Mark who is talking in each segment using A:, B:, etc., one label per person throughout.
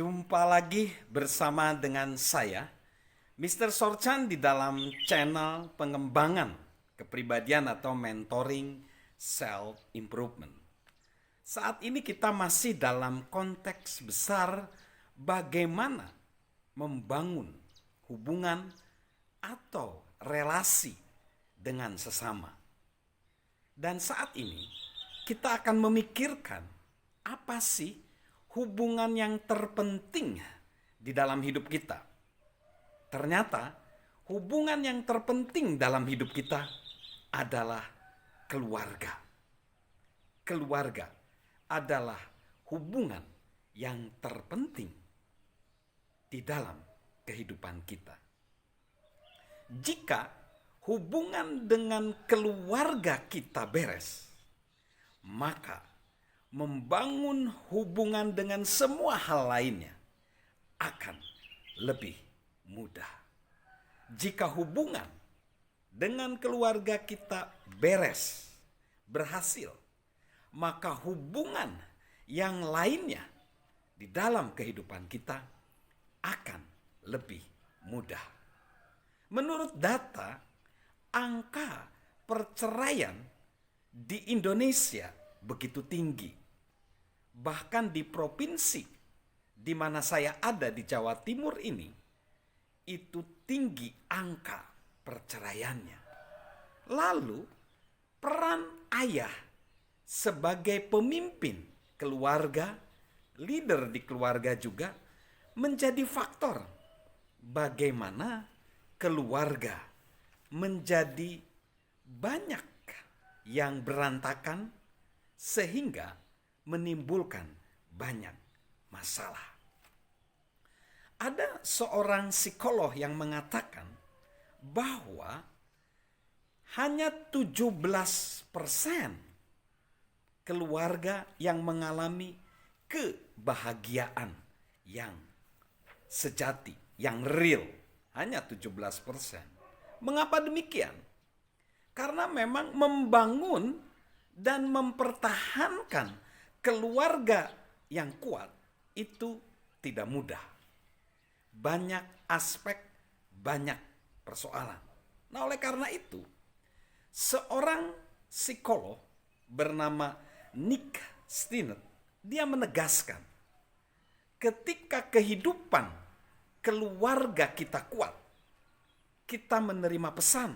A: Jumpa lagi bersama dengan saya, Mr. Sorchan di dalam channel pengembangan kepribadian atau mentoring self improvement. Saat ini kita masih dalam konteks besar bagaimana membangun hubungan atau relasi dengan sesama. Dan saat ini kita akan memikirkan apa sih hubungan yang terpenting di dalam hidup kita. Ternyata hubungan yang terpenting dalam hidup kita adalah keluarga. Keluarga adalah hubungan yang terpenting di dalam kehidupan kita. Jika hubungan dengan keluarga kita beres, maka membangun hubungan dengan semua hal lainnya akan lebih mudah. Jika hubungan dengan keluarga kita beres, berhasil, maka hubungan yang lainnya di dalam kehidupan kita akan lebih mudah. Menurut data, angka perceraian di Indonesia begitu tinggi. Bahkan di provinsi di mana saya ada di Jawa Timur ini, itu tinggi angka perceraiannya. Lalu, peran ayah sebagai pemimpin keluarga, leader di keluarga juga menjadi faktor bagaimana keluarga menjadi banyak yang berantakan sehingga menimbulkan banyak masalah. Ada seorang psikolog yang mengatakan bahwa hanya 17% keluarga yang mengalami kebahagiaan yang sejati, yang real. Hanya 17%. Mengapa demikian? Karena memang membangun dan mempertahankan keluarga yang kuat itu tidak mudah. Banyak aspek, banyak persoalan. Nah, oleh karena itu, seorang psikolog bernama Nick Stinnett, dia menegaskan ketika kehidupan keluarga kita kuat, kita menerima pesan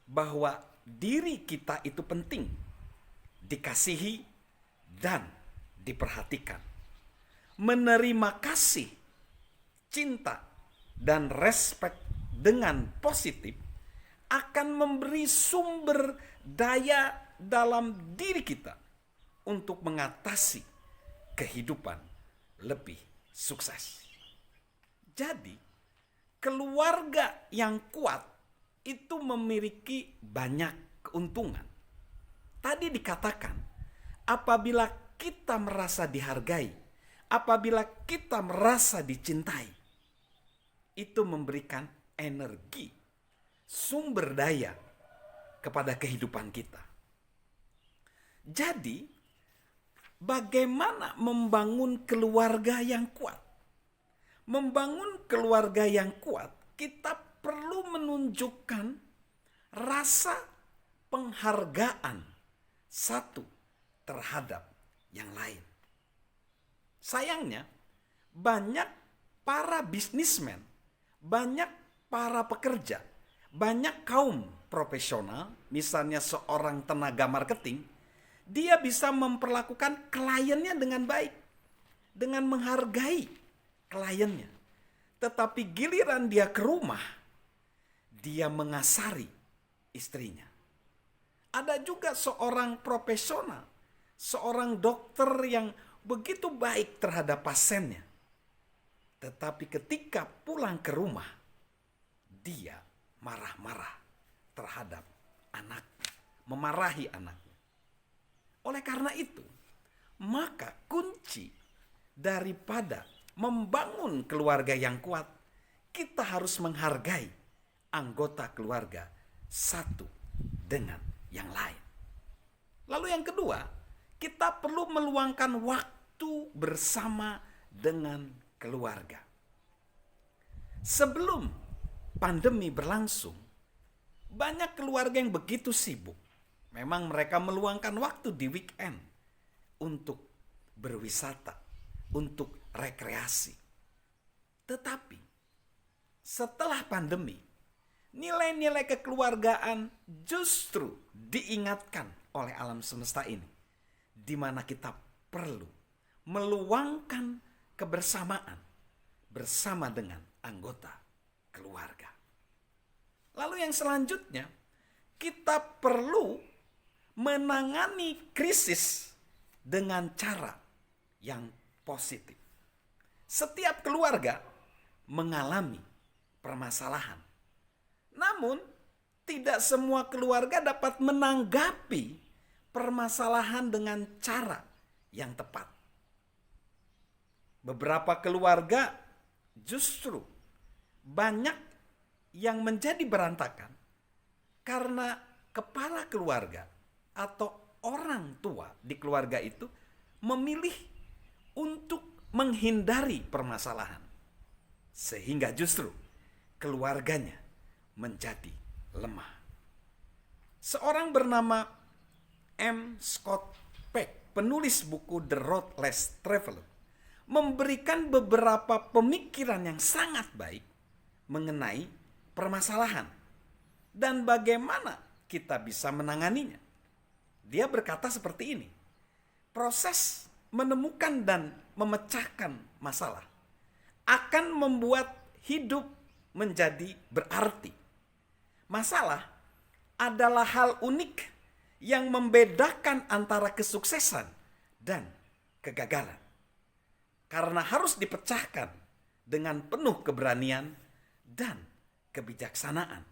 A: bahwa diri kita itu penting, dikasihi dan diperhatikan. Menerima kasih, cinta, dan respek dengan positif akan memberi sumber daya dalam diri kita untuk mengatasi kehidupan lebih sukses. Jadi, keluarga yang kuat itu memiliki banyak keuntungan. Tadi dikatakan, apabila kita merasa dihargai, apabila kita merasa dicintai, itu memberikan energi, sumber daya kepada kehidupan kita. Jadi, bagaimana membangun keluarga yang kuat? Membangun keluarga yang kuat, kita perlu menunjukkan rasa penghargaan satu terhadap yang lain. Sayangnya, banyak para bisnismen, banyak para pekerja, banyak kaum profesional, misalnya seorang tenaga marketing, dia bisa memperlakukan kliennya dengan baik, dengan menghargai kliennya. Tetapi giliran dia ke rumah, dia mengasari istrinya. Ada juga seorang profesional, seorang dokter yang begitu baik terhadap pasiennya. Tetapi ketika pulang ke rumah, dia marah-marah terhadap anaknya, memarahi anaknya. Oleh karena itu, maka kunci daripada membangun keluarga yang kuat, kita harus menghargai anggota keluarga satu dengan yang lain. Lalu yang kedua, kita perlu meluangkan waktu bersama dengan keluarga. Sebelum pandemi berlangsung, banyak keluarga yang begitu sibuk. Memang mereka meluangkan waktu di weekend untuk berwisata, untuk rekreasi. Tetapi setelah pandemi, nilai-nilai kekeluargaan justru diingatkan oleh alam semesta ini, di mana kita perlu meluangkan kebersamaan bersama dengan anggota keluarga. Lalu yang selanjutnya, kita perlu menangani krisis dengan cara yang positif. Setiap keluarga mengalami permasalahan. Namun, tidak semua keluarga dapat menanggapi permasalahan dengan cara yang tepat. Beberapa keluarga justru banyak yang menjadi berantakan karena kepala keluarga atau orang tua di keluarga itu memilih untuk menghindari permasalahan, sehingga justru keluarganya menjadi lemah. Seorang bernama M. Scott Peck, penulis buku The Road Less Traveled, memberikan beberapa pemikiran yang sangat baik mengenai permasalahan dan bagaimana kita bisa menanganinya. Dia berkata seperti ini: proses menemukan dan memecahkan masalah akan membuat hidup menjadi berarti. Masalah adalah hal unik yang membedakan antara kesuksesan dan kegagalan. Karena harus dipecahkan dengan penuh keberanian dan kebijaksanaan.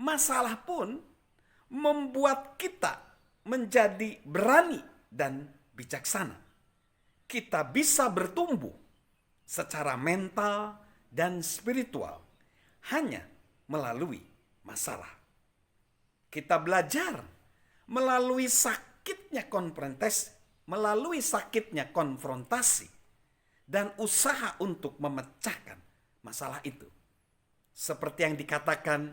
A: Masalah pun membuat kita menjadi berani dan bijaksana. Kita bisa bertumbuh secara mental dan spiritual hanya melalui masalah. Kita belajar melalui sakitnya konfrontasi dan usaha untuk memecahkan masalah itu. Seperti yang dikatakan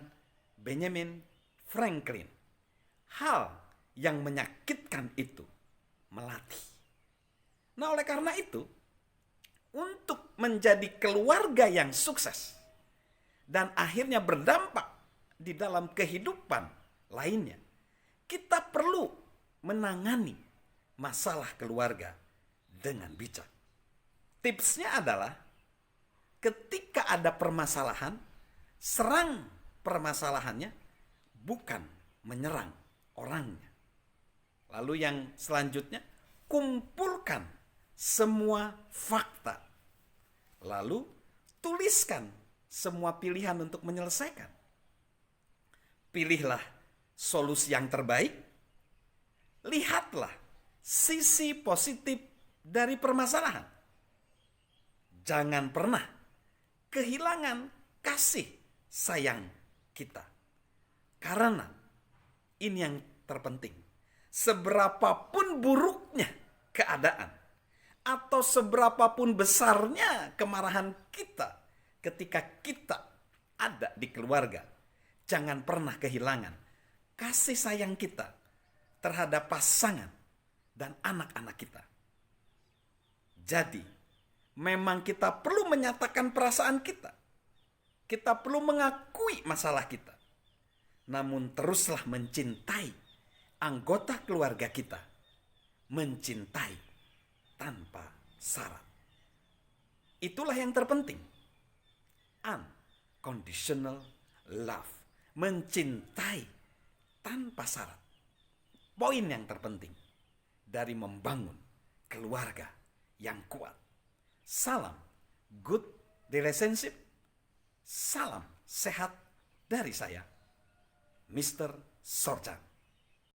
A: Benjamin Franklin, hal yang menyakitkan itu melatih. Nah, oleh karena itu, untuk menjadi keluarga yang sukses dan akhirnya berdampak di dalam kehidupan lainnya, kita perlu menangani masalah keluarga dengan bijak. Tipsnya adalah ketika ada permasalahan, serang permasalahannya, bukan menyerang orangnya. Lalu yang selanjutnya, kumpulkan semua fakta. Lalu tuliskan semua pilihan untuk menyelesaikan. Pilihlah solusi yang terbaik. Lihatlah sisi positif dari permasalahan. Jangan pernah kehilangan kasih sayang kita. Karena ini yang terpenting. Seberapapun buruknya keadaan atau seberapapun besarnya kemarahan kita ketika kita ada di keluarga, jangan pernah kehilangan kasih sayang kita terhadap pasangan dan anak-anak kita. Jadi, memang kita perlu menyatakan perasaan kita. Kita perlu mengakui masalah kita. Namun teruslah mencintai anggota keluarga kita. Mencintai tanpa syarat. Itulah yang terpenting. Unconditional love. Mencintai tanpa syarat. Poin yang terpenting dari membangun keluarga yang kuat. Salam good relationship. Salam sehat dari saya, Mr. Sorjan.